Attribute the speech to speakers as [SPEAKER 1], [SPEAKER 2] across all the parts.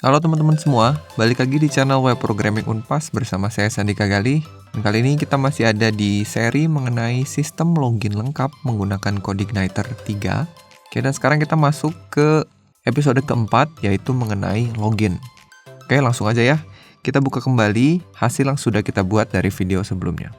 [SPEAKER 1] Halo teman-teman semua, balik lagi di channel Web Programming Unpas bersama saya Sandika Gali. Dan kali ini kita masih ada di seri mengenai sistem login lengkap menggunakan CodeIgniter 3. Oke, dan sekarang kita masuk ke episode keempat, yaitu mengenai login. Oke, langsung aja ya. Kita buka kembali hasil yang sudah kita buat dari video sebelumnya.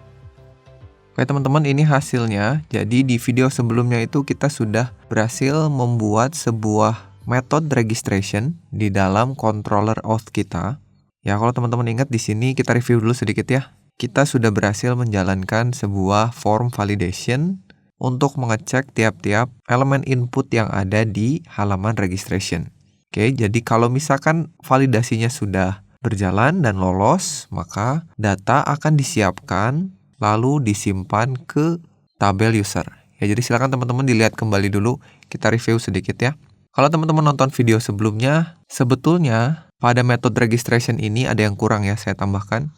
[SPEAKER 1] Oke teman-teman, ini hasilnya. Jadi di video sebelumnya itu kita sudah berhasil membuat sebuah method registration di dalam controller auth kita. Ya, kalau teman-teman ingat di sini kita review dulu sedikit ya. Kita sudah berhasil menjalankan sebuah form validation untuk mengecek tiap-tiap elemen input yang ada di halaman registration. Oke, jadi kalau misalkan validasinya sudah berjalan dan lolos, maka data akan disiapkan lalu disimpan ke tabel user. Ya, jadi silakan teman-teman dilihat kembali dulu, kita review sedikit ya. Kalau teman-teman nonton video sebelumnya, sebetulnya pada metode registration ini ada yang kurang ya saya tambahkan.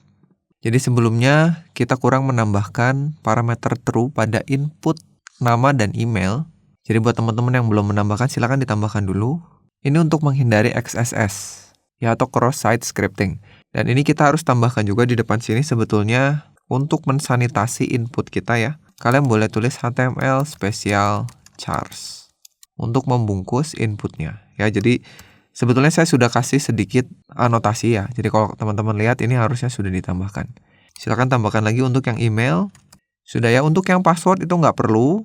[SPEAKER 1] Jadi sebelumnya kita kurang menambahkan parameter true pada input nama dan email. Jadi buat teman-teman yang belum menambahkan silakan ditambahkan dulu. Ini untuk menghindari XSS ya atau cross-site scripting. Dan ini kita harus tambahkan juga di depan sini sebetulnya untuk mensanitasi input kita ya. Kalian boleh tulis HTML special chars untuk membungkus inputnya. Ya, jadi sebetulnya saya sudah kasih sedikit anotasi ya. Jadi kalau teman-teman lihat ini harusnya sudah ditambahkan. Silakan tambahkan lagi untuk yang email. Sudah ya, untuk yang password itu nggak perlu.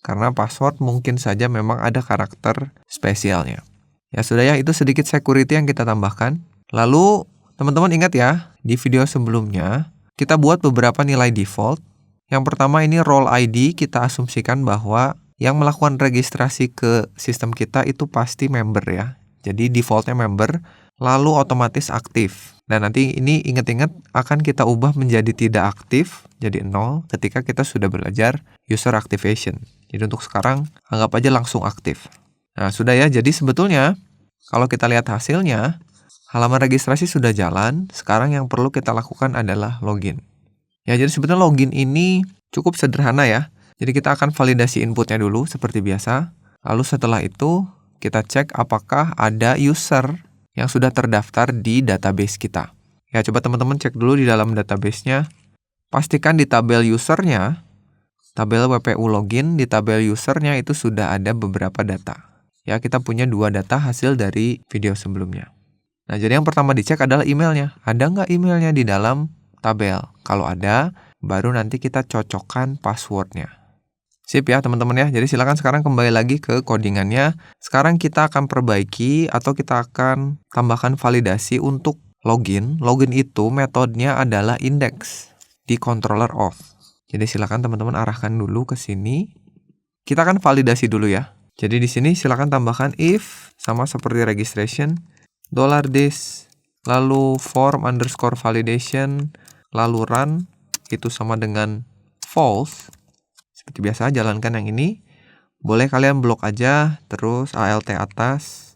[SPEAKER 1] Karena password mungkin saja memang ada karakter spesialnya. Ya sudah ya, itu sedikit security yang kita tambahkan. Lalu teman-teman ingat ya, di video sebelumnya kita buat beberapa nilai default. Yang pertama ini role ID, kita asumsikan bahwa yang melakukan registrasi ke sistem kita itu pasti member ya. Jadi defaultnya member, lalu otomatis aktif. Dan nanti ini ingat-ingat akan kita ubah menjadi tidak aktif, jadi 0 ketika kita sudah belajar user activation. Jadi untuk sekarang anggap aja langsung aktif. Nah sudah ya, jadi sebetulnya kalau kita lihat hasilnya, halaman registrasi sudah jalan, sekarang yang perlu kita lakukan adalah login. Ya, jadi sebetulnya login ini cukup sederhana ya. Jadi kita akan validasi inputnya dulu seperti biasa. Lalu setelah itu kita cek apakah ada user yang sudah terdaftar di database kita. Ya, coba teman-teman cek dulu di dalam database-nya. Pastikan di tabel usernya, tabel WPU login, di tabel usernya itu sudah ada beberapa data. Ya, kita punya 2 data hasil dari video sebelumnya. Nah, jadi yang pertama dicek adalah emailnya. Ada nggak emailnya di dalam tabel? Kalau ada, baru nanti kita cocokkan passwordnya. Sip ya teman-teman ya, jadi silakan sekarang kembali lagi ke codingannya. Sekarang kita akan perbaiki atau kita akan tambahkan validasi untuk login. Login itu metodenya adalah index di controller auth. Jadi silakan teman-teman arahkan dulu ke sini. Kita akan validasi dulu ya. Jadi di sini silakan tambahkan if sama seperti registration, $this, lalu form underscore validation, lalu run, itu sama dengan false. Seperti biasa, jalankan yang ini. Boleh kalian blok aja, terus ALT atas.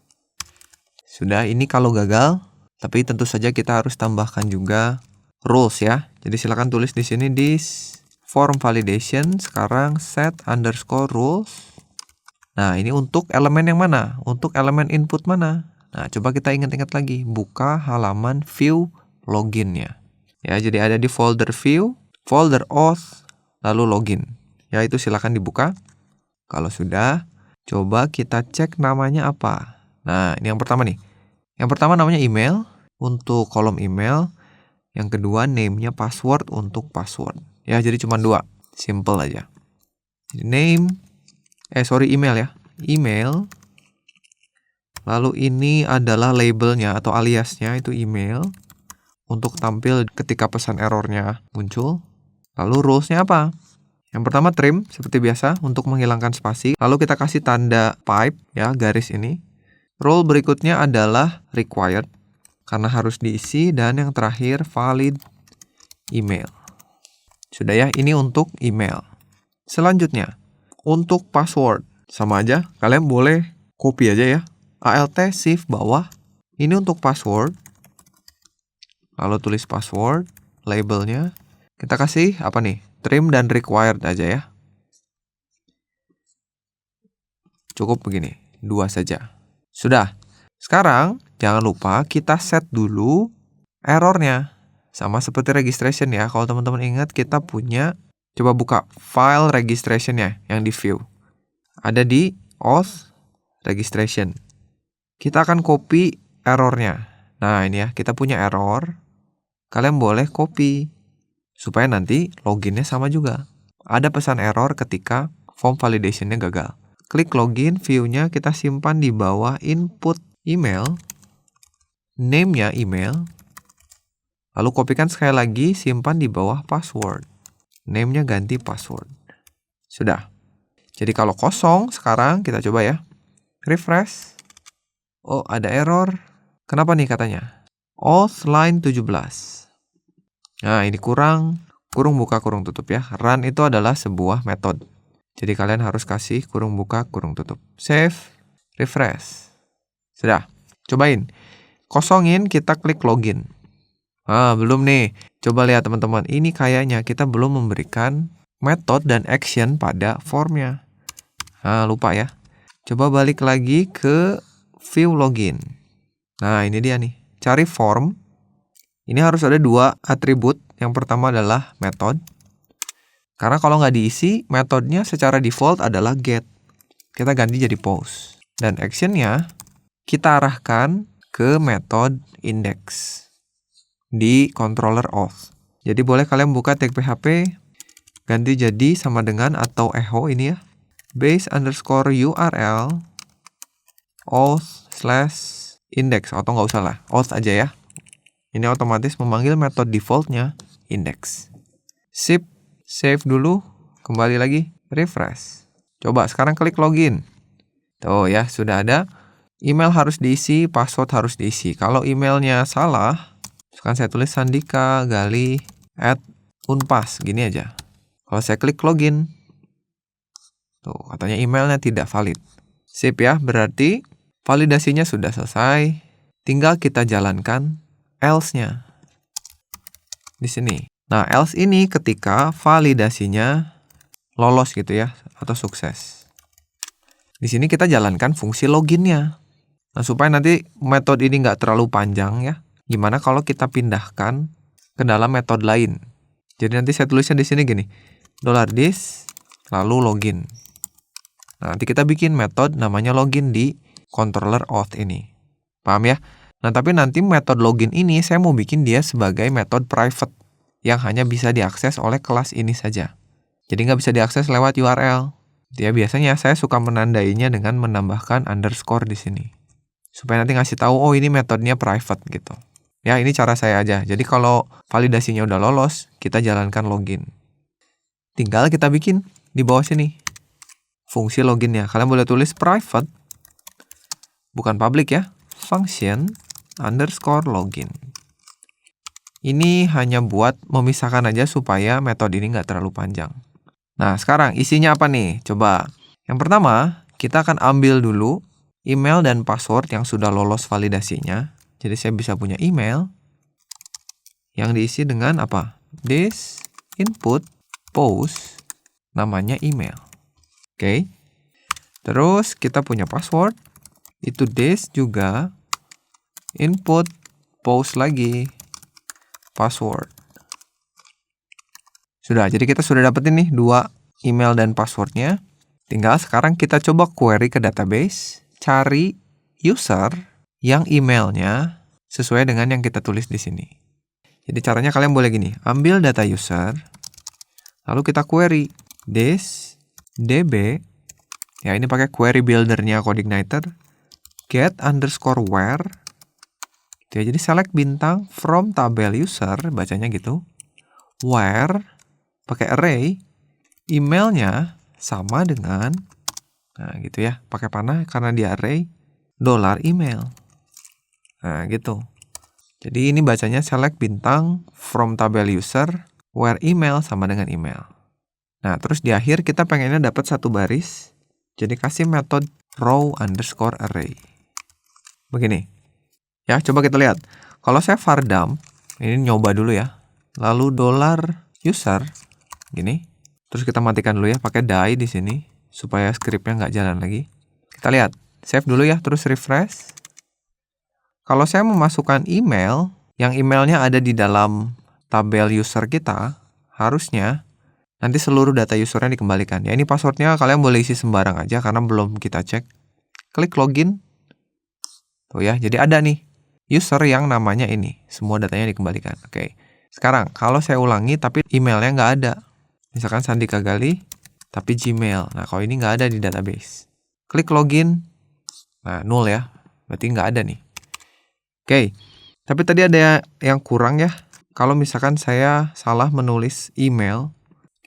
[SPEAKER 1] Sudah, ini kalau gagal, tapi tentu saja kita harus tambahkan juga rules ya. Jadi silakan tulis di sini this form validation, sekarang set underscore rules. Nah, ini untuk elemen yang mana? Untuk elemen input mana? Nah, coba kita ingat-ingat lagi. Buka halaman view loginnya. Ya, jadi ada di folder view, folder auth, lalu login. Ya, itu silakan dibuka. Kalau sudah, coba kita cek namanya apa. Nah, ini yang pertama nih. Yang pertama namanya email, untuk kolom email. Yang kedua name-nya password untuk password. Ya, jadi cuma 2. Simple aja. Email ya. Email. Lalu ini adalah labelnya atau aliasnya, itu email. Untuk tampil ketika pesan errornya muncul. Lalu rules-nya apa? Yang pertama trim, seperti biasa, untuk menghilangkan spasi. Lalu kita kasih tanda pipe, ya, garis ini. Rule berikutnya adalah required, karena harus diisi. Dan yang terakhir, valid email. Sudah ya, ini untuk email. Selanjutnya, untuk password. Sama aja, kalian boleh copy aja ya. ALT shift bawah. Ini untuk password. Lalu tulis password, labelnya. Kita kasih apa nih? Trim dan required aja ya. Cukup begini, 2 saja. Sudah. Sekarang, jangan lupa kita set dulu errornya. Sama seperti registration ya. Kalau teman-teman ingat, kita punya, coba buka file registration-nya yang di view. Ada di auth registration. Kita akan copy errornya. Nah, ini ya, kita punya error. Kalian boleh copy, supaya nanti loginnya sama juga. Ada pesan error ketika form validation-nya gagal. Klik login, view-nya kita simpan di bawah input email, name-nya email, lalu kopikan sekali lagi, simpan di bawah password. Name-nya ganti password. Sudah. Jadi kalau kosong, sekarang kita coba ya. Refresh. Oh, ada error. Kenapa nih katanya? Auth line 17. Nah, ini kurung buka, kurung tutup ya. Run itu adalah sebuah metode. Jadi kalian harus kasih kurung buka, kurung tutup. Save, refresh. Sudah, cobain. Kosongin, kita klik login. Belum nih. Coba lihat teman-teman. Ini kayaknya kita belum memberikan metode dan action pada formnya. Lupa ya. Coba balik lagi ke view login. Nah, ini dia nih. Cari form. Ini harus ada 2 atribut. Yang pertama adalah method. Karena kalau nggak diisi, metodenya secara default adalah get. Kita ganti jadi post. Dan actionnya kita arahkan ke metode index di controller auth. Jadi boleh kalian buka tag PHP, ganti jadi sama dengan atau echo ini ya. Base underscore URL auth/index. Atau nggak usah lah, auth aja ya. Ini otomatis memanggil metode defaultnya index. Sip, save dulu, kembali lagi, refresh. Coba sekarang klik login. Tuh ya, sudah ada. Email harus diisi, password harus diisi. Kalau emailnya salah, sekarang saya tulis sandikagali@unpas, gini aja. Kalau saya klik login, tuh katanya emailnya tidak valid. Sip ya, berarti validasinya sudah selesai. Tinggal kita jalankan else-nya di sini. Nah, else ini ketika validasinya lolos gitu ya, atau sukses. Di sini kita jalankan fungsi loginnya. Nah, supaya nanti metode ini nggak terlalu panjang ya. Gimana kalau kita pindahkan ke dalam metode lain? Jadi nanti saya tulisnya di sini gini. $this lalu login. Nah, nanti kita bikin metode namanya login di controller auth ini. Paham ya? Nah, tapi nanti metode login ini saya mau bikin dia sebagai metode private yang hanya bisa diakses oleh kelas ini saja. Jadi nggak bisa diakses lewat URL. Ya, biasanya saya suka menandainya dengan menambahkan underscore di sini. Supaya nanti ngasih tahu, oh ini metodenya private gitu. Ya, ini cara saya aja. Jadi kalau validasinya udah lolos, kita jalankan login. Tinggal kita bikin di bawah sini fungsi loginnya. Kalian boleh tulis private, bukan public ya. Function underscore login. Ini hanya buat memisahkan aja supaya metode ini nggak terlalu panjang. Nah, sekarang isinya apa nih? Coba. Yang pertama, kita akan ambil dulu email dan password yang sudah lolos validasinya. Jadi saya bisa punya email yang diisi dengan apa? This input post namanya email. Oke. Terus kita punya password. Itu this juga input post lagi password. Sudah, jadi kita sudah dapetin nih 2 email dan passwordnya. Tinggal sekarang kita coba query ke database, cari user yang emailnya sesuai dengan yang kita tulis di sini. Jadi caranya kalian boleh gini, ambil data user, lalu kita query this db, ya ini pakai query buildernya CodeIgniter, get underscore where, ya, jadi select bintang from tabel user, bacanya gitu, where, pakai array, emailnya sama dengan, nah gitu ya, pakai panah karena di array, $email. Nah gitu. Jadi ini bacanya select bintang from tabel user, where email sama dengan email. Nah terus di akhir kita pengennya dapat 1 baris, jadi kasih metode row underscore array. Begini. Ya, coba kita lihat. Kalau saya var dump, ini nyoba dulu ya. Lalu $user, gini. Terus kita matikan dulu ya, pakai die di sini supaya scriptnya nggak jalan lagi. Kita lihat, save dulu ya, terus refresh. Kalau saya memasukkan email, yang emailnya ada di dalam tabel user kita, harusnya nanti seluruh data usernya dikembalikan. Ya, ini passwordnya kalian boleh isi sembarang aja karena belum kita cek. Klik login. Tuh ya, jadi ada nih user yang namanya ini. Semua datanya dikembalikan. Oke. Sekarang, kalau saya ulangi tapi emailnya nggak ada. Misalkan Sandika Gali, tapi Gmail. Nah, kalau ini nggak ada di database. Klik login. Nah, 0 ya. Berarti nggak ada nih. Oke. Tapi tadi ada yang kurang ya. Kalau misalkan saya salah menulis email,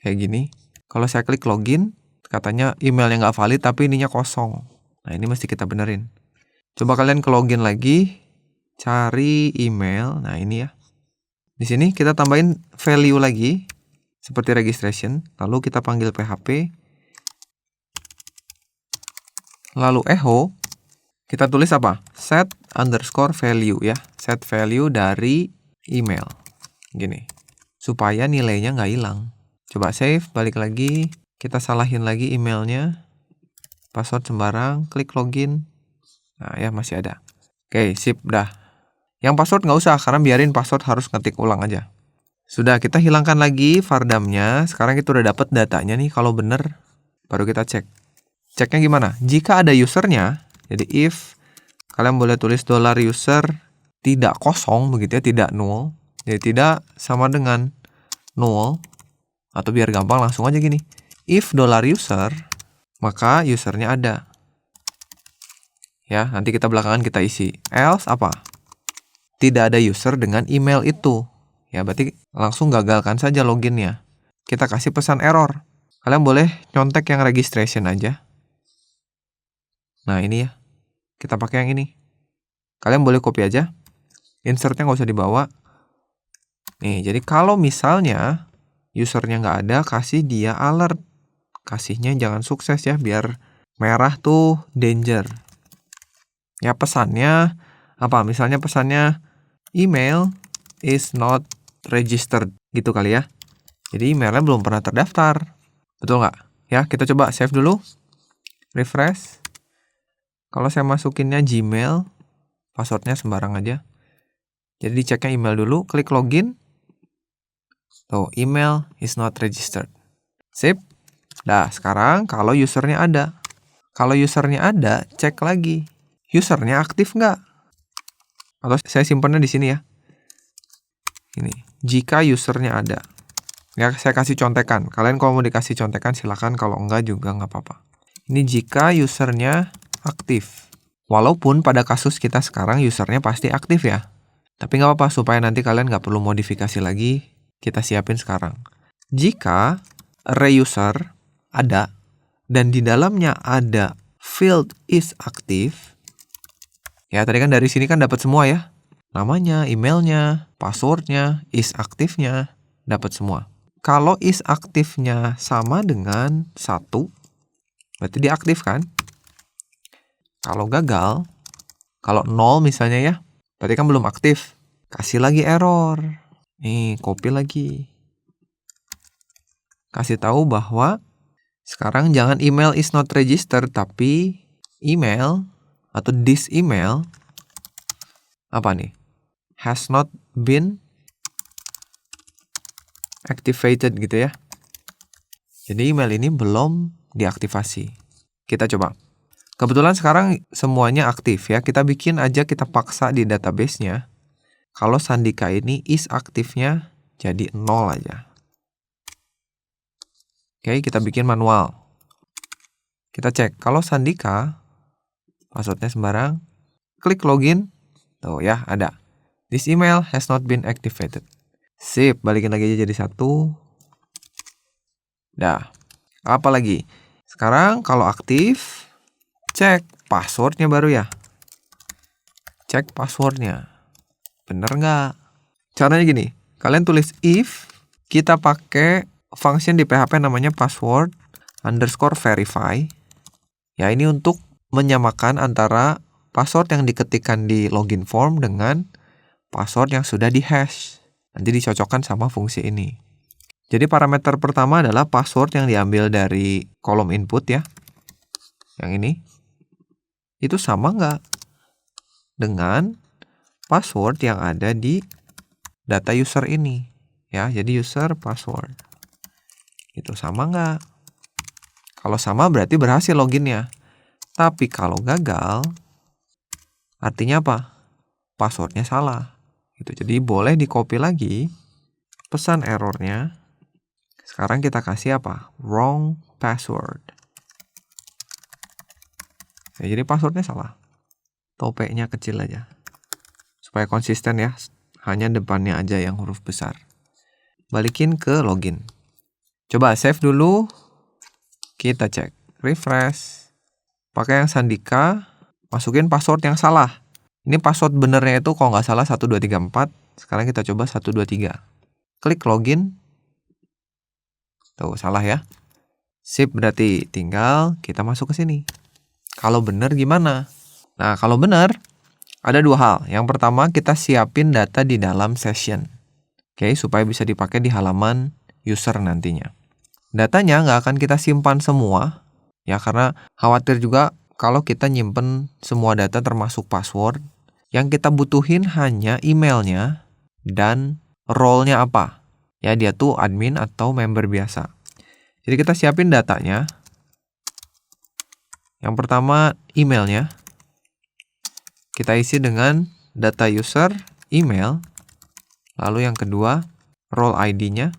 [SPEAKER 1] kayak gini. Kalau saya klik login, katanya emailnya nggak valid tapi ininya kosong. Nah, ini mesti kita benerin. Coba kalian ke login lagi, cari email. Nah, ini ya. Di sini kita tambahin value lagi, seperti registration. Lalu kita panggil PHP. Lalu echo, kita tulis apa? Set_value ya. Set value dari email. Gini. Supaya nilainya nggak hilang. Coba save, balik lagi. Kita salahin lagi emailnya. Password sembarang, klik login. Nah ya, masih ada. Oke, sip, dah. Yang password nggak usah, karena biarin password harus ngetik ulang aja. Sudah, kita hilangkan lagi vardamnya. Sekarang kita udah dapat datanya nih. Kalau bener, baru kita cek. Ceknya gimana? Jika ada usernya, jadi if, kalian boleh tulis $user tidak kosong, begitu ya, tidak null. Jadi tidak sama dengan null. Atau biar gampang langsung aja gini. If $user, maka usernya ada. Ya, nanti kita belakangan kita isi. Else apa? Tidak ada user dengan email itu. Ya, berarti langsung gagalkan saja loginnya. Kita kasih pesan error. Kalian boleh nyontek yang registration aja. Nah, ini ya. Kita pakai yang ini. Kalian boleh copy aja. Insertnya nggak usah dibawa. Nih, jadi kalau misalnya usernya nggak ada, kasih dia alert. Kasihnya jangan sukses ya, biar merah tuh danger. Ya, pesannya apa? Misalnya pesannya email is not registered, gitu kali ya. Jadi emailnya belum pernah terdaftar. Betul nggak? Ya, kita coba save dulu. Refresh. Kalau saya masukinnya Gmail, passwordnya sembarang aja. Jadi diceknya email dulu, klik login. Tuh, email is not registered. Sip. Nah, sekarang kalau usernya ada. Kalau usernya ada, cek lagi. Usernya aktif nggak? Atau saya simpannya di sini ya. Ini, jika usernya ada. Ya, saya kasih contekan. Kalian kalau mau dikasih contekan silakan, kalau enggak juga nggak apa-apa. Ini jika usernya aktif. Walaupun pada kasus kita sekarang usernya pasti aktif ya. Tapi nggak apa-apa, supaya nanti kalian nggak perlu modifikasi lagi, kita siapin sekarang. Jika array user ada, dan di dalamnya ada field is active, ya tadi kan dari sini kan dapat semua ya. Namanya, emailnya, passwordnya, is aktifnya, dapat semua. Kalau is aktifnya sama dengan 1, berarti dia aktif kan? Kalau gagal, kalau 0 misalnya ya, berarti kan belum aktif. Kasih lagi error. Nih, copy lagi. Kasih tahu bahwa sekarang jangan email is not registered, tapi email atau this email apa nih? Has not been activated gitu ya. Jadi email ini belum diaktifasi. Kita coba. Kebetulan sekarang semuanya aktif ya. Kita bikin aja, kita paksa di database-nya. Kalau Sandika ini is aktifnya jadi 0 aja. Oke, kita bikin manual. Kita cek. Kalau Sandika, passwordnya sembarang. Klik login. Tuh ya, ada. This email has not been activated. Sip, balikin lagi aja jadi 1. Dah. Apa lagi? Sekarang kalau aktif, cek passwordnya baru ya. Cek passwordnya. Bener nggak? Caranya gini. Kalian tulis if, kita pakai function di PHP namanya password_verify. Ya, ini untuk menyamakan antara password yang diketikkan di login form dengan password yang sudah di-hash. Nanti dicocokkan sama fungsi ini. Jadi parameter pertama adalah password yang diambil dari kolom input ya. Yang ini. Itu sama nggak dengan password yang ada di data user ini. Ya, jadi user password. Itu sama nggak? Kalau sama berarti berhasil loginnya. Tapi kalau gagal, artinya apa? Passwordnya salah. Gitu. Jadi boleh di-copy lagi pesan errornya. Sekarang kita kasih apa? Wrong password. Ya, jadi passwordnya salah. Topeknya kecil aja. Supaya konsisten ya. Hanya depannya aja yang huruf besar. Balikin ke login. Coba save dulu. Kita cek. Refresh. Pakai yang Sandika. Masukin password yang salah. Ini password benernya itu kalau nggak salah 1234. Sekarang kita coba 123. Klik login. Tuh, salah ya. Sip, berarti tinggal kita masuk ke sini. Kalau bener gimana? Nah, kalau bener, ada dua hal. Yang pertama, kita siapin data di dalam session. Oke, supaya bisa dipakai di halaman user nantinya. Datanya nggak akan kita simpan semua, ya karena khawatir juga kalau kita nyimpen semua data termasuk password. Yang kita butuhin hanya emailnya dan role-nya apa. Ya, dia tuh admin atau member biasa. Jadi kita siapin datanya. Yang pertama, emailnya. Kita isi dengan data user, email. Lalu yang kedua, role ID-nya.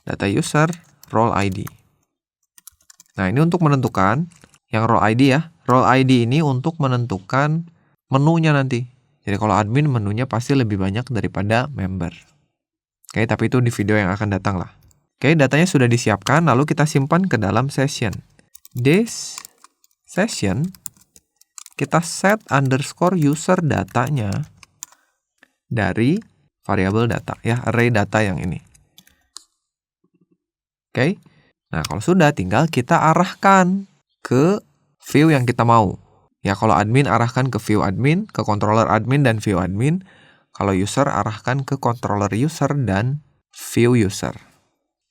[SPEAKER 1] Data user, role ID. Nah, ini untuk menentukan yang role ID ya. Role ID ini untuk menentukan menunya nanti. Jadi kalau admin menunya pasti lebih banyak daripada member. Oke, tapi itu di video yang akan datang lah. Oke, datanya sudah disiapkan, lalu kita simpan ke dalam session. This session, kita set underscore user datanya dari variabel data, ya, array data yang ini. Oke, nah kalau sudah tinggal kita arahkan ke view yang kita mau. Ya, kalau admin arahkan ke view admin, ke controller admin dan view admin. Kalau user arahkan ke controller user dan view user.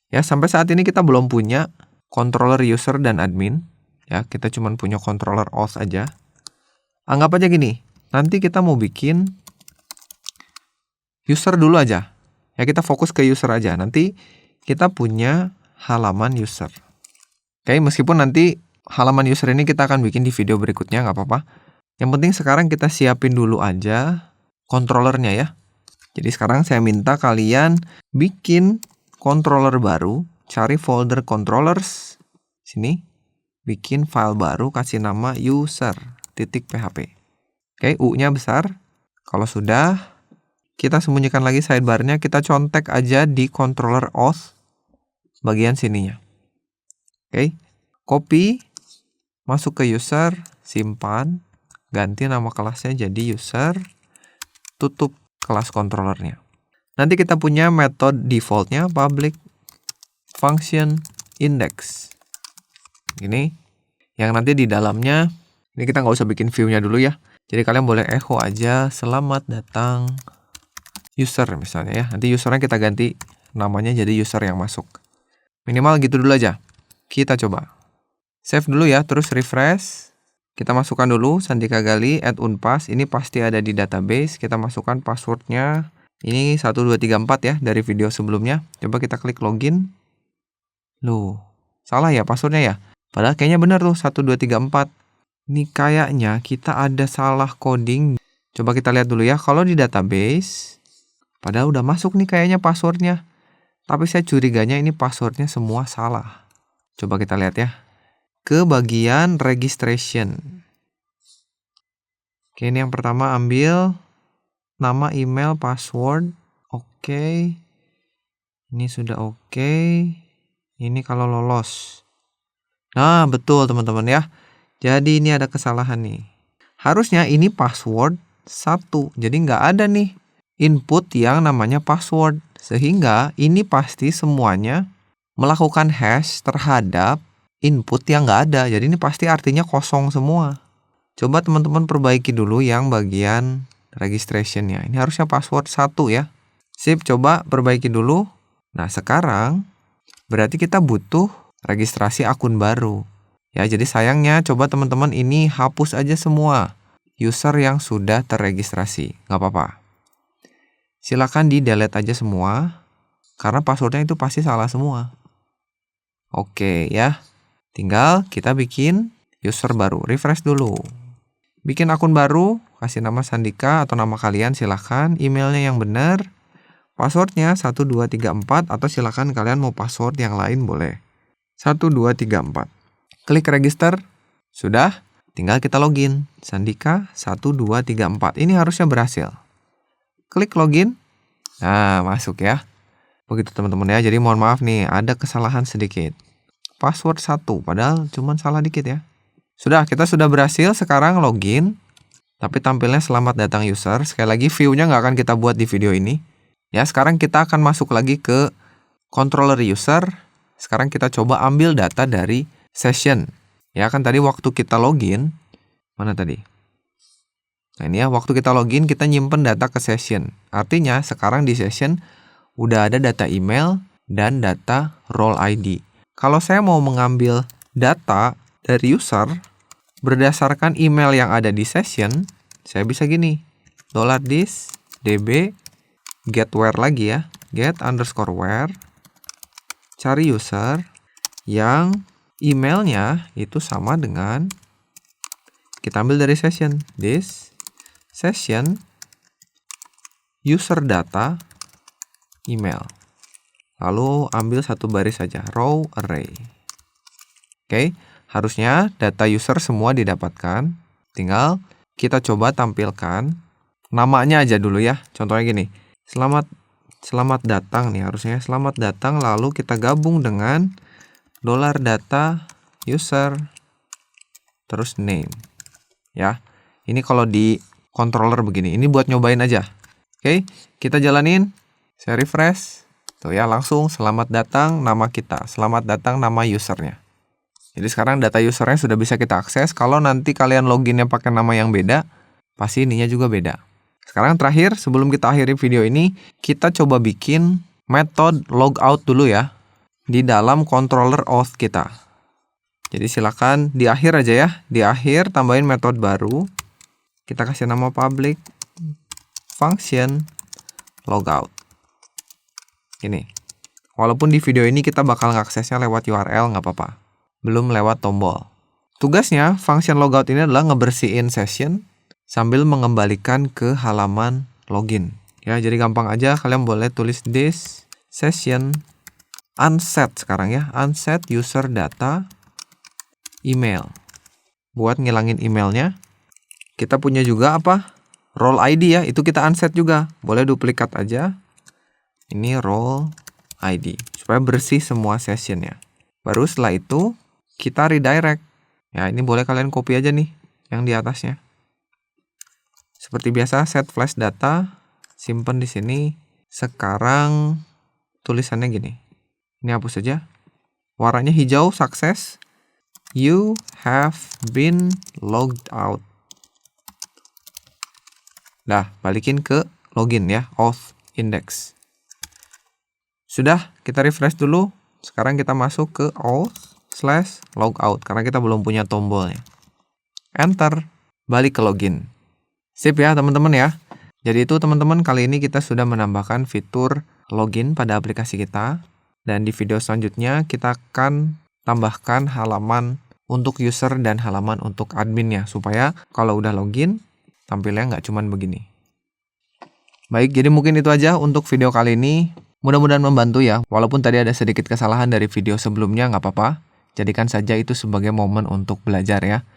[SPEAKER 1] Ya, sampai saat ini kita belum punya controller user dan admin. Ya, kita cuma punya controller auth aja. Anggap aja gini, nanti kita mau bikin user dulu aja. Ya, kita fokus ke user aja. Nanti kita punya halaman user. Oke, meskipun nanti halaman user ini kita akan bikin di video berikutnya, nggak apa-apa. Yang penting sekarang kita siapin dulu aja controllernya ya. Jadi sekarang saya minta kalian bikin controller baru, cari folder controllers, sini, bikin file baru, kasih nama user.php. Oke, U-nya besar. Kalau sudah, kita sembunyikan lagi sidebar-nya, kita contek aja di controller auth bagian sininya. Oke, copy, masuk ke user, simpan, ganti nama kelasnya jadi user, tutup kelas controllernya. Nanti kita punya metode defaultnya public function index. Ini yang nanti di dalamnya, ini kita nggak usah bikin view-nya dulu ya. Jadi kalian boleh echo aja selamat datang user misalnya ya. Nanti usernya kita ganti namanya jadi user yang masuk. Minimal gitu dulu aja. Kita coba. Save dulu ya, terus refresh. Kita masukkan dulu Sandika Gali @unpas. Ini pasti ada di database. Kita masukkan passwordnya. Ini 1234 ya dari video sebelumnya. Coba kita klik login. Loh, salah ya passwordnya ya? Padahal kayaknya benar tuh 1234. Ini kayaknya kita ada salah coding. Coba kita lihat dulu ya. Kalau di database, padahal udah masuk nih kayaknya passwordnya. Tapi saya curiganya ini passwordnya semua salah. Coba kita lihat ya. Ke bagian registration. Oke, ini yang pertama ambil nama, email, password. Oke. Ini sudah oke. Ini kalau lolos. Nah, betul teman-teman ya. Jadi ini ada kesalahan nih. Harusnya ini password 1. Jadi nggak ada nih input yang namanya password. Sehingga ini pasti semuanya melakukan hash terhadap input yang nggak ada. Jadi ini pasti artinya kosong semua. Coba teman-teman perbaiki dulu yang bagian registration-nya. Ini harusnya password 1 ya. Sip, coba perbaiki dulu. Nah, sekarang berarti kita butuh registrasi akun baru. Ya, jadi sayangnya coba teman-teman ini hapus aja semua user yang sudah terregistrasi. Nggak apa-apa. Silakan di-delete aja semua, karena passwordnya itu pasti salah semua. Oke ya, tinggal kita bikin user baru. Refresh dulu. Bikin akun baru, kasih nama Sandika atau nama kalian silahkan. Emailnya yang benar. Passwordnya 1234 atau silahkan kalian mau password yang lain boleh. 1234. Klik register. Sudah, tinggal kita login. Sandika 1234. Ini harusnya berhasil. Klik login. Nah, masuk ya. Begitu teman-teman ya. Jadi mohon maaf nih, ada kesalahan sedikit. Password 1, padahal cuma salah dikit ya. Sudah, kita sudah berhasil sekarang login. Tapi tampilnya selamat datang user. Sekali lagi view-nya nggak akan kita buat di video ini. Ya, sekarang kita akan masuk lagi ke controller user. Sekarang kita coba ambil data dari session. Ya, kan tadi waktu kita login, mana tadi? Nah, ini ya, waktu kita login kita nyimpen data ke session. Artinya sekarang di session udah ada data email dan data role ID. Kalau saya mau mengambil data dari user berdasarkan email yang ada di session, saya bisa gini. $this db get where lagi ya. Get_where. Cari user yang emailnya itu sama dengan kita ambil dari session. This session user data email. Lalu ambil satu baris saja, row array. Oke, harusnya data user semua didapatkan. Tinggal kita coba tampilkan namanya aja dulu ya. Contohnya gini, selamat datang nih harusnya. Selamat datang lalu kita gabung dengan $data user terus name. Ya. Ini kalau di controller begini. Ini buat nyobain aja. Oke, kita jalanin. Saya refresh. Tuh ya, langsung selamat datang nama kita. Selamat datang nama usernya. Jadi sekarang data usernya sudah bisa kita akses. Kalau nanti kalian loginnya pakai nama yang beda, pasti ininya juga beda. Sekarang terakhir, sebelum kita akhiri video ini, kita coba bikin metode logout dulu ya. Di dalam controller auth kita. Jadi silakan di akhir aja ya. Di akhir tambahin metode baru. Kita kasih nama public function logout. Ini. Walaupun di video ini kita bakal ngaksesnya lewat URL, nggak apa-apa. Belum lewat tombol. Tugasnya, function logout ini adalah ngebersihin session sambil mengembalikan ke halaman login. Ya, jadi gampang aja. Kalian boleh tulis this session unset sekarang ya. Unset user data email. Buat ngilangin emailnya. Kita punya juga apa? Role ID ya. Itu kita unset juga. Boleh duplikat aja. Ini role ID. Supaya bersih semua sessionnya. Baru setelah itu kita redirect. Ya, ini boleh kalian copy aja nih yang di atasnya. Seperti biasa, set flash data, simpen di sini. Sekarang tulisannya gini. Ini hapus saja. Warnanya hijau, sukses. You have been logged out. Nah, balikin ke login ya, auth index. Sudah, kita refresh dulu. Sekarang kita masuk ke auth/logout karena kita belum punya tombolnya. Enter, balik ke login. Sip ya teman-teman ya. Jadi itu teman-teman, kali ini kita sudah menambahkan fitur login pada aplikasi kita. Dan di video selanjutnya kita akan tambahkan halaman untuk user dan halaman untuk adminnya. Supaya kalau udah login, tampilnya nggak cuman begini. Baik, jadi mungkin itu aja untuk video kali ini. Mudah-mudahan membantu ya. Walaupun tadi ada sedikit kesalahan dari video sebelumnya, nggak apa-apa. Jadikan saja itu sebagai momen untuk belajar ya.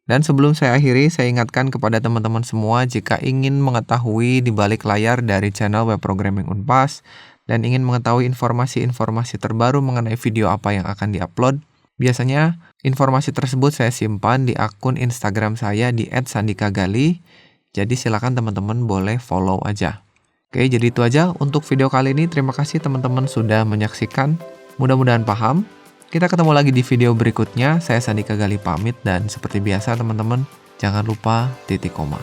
[SPEAKER 1] Dan sebelum saya akhiri, saya ingatkan kepada teman-teman semua jika ingin mengetahui di balik layar dari channel Web Programming Unpas dan ingin mengetahui informasi-informasi terbaru mengenai video apa yang akan diupload, biasanya informasi tersebut saya simpan di akun Instagram saya di @sandikagali. Jadi silakan teman-teman boleh follow aja. Oke, jadi itu aja untuk video kali ini. Terima kasih teman-teman sudah menyaksikan. Mudah-mudahan paham. Kita ketemu lagi di video berikutnya. Saya Sandika Gali pamit dan seperti biasa teman-teman, jangan lupa titik koma.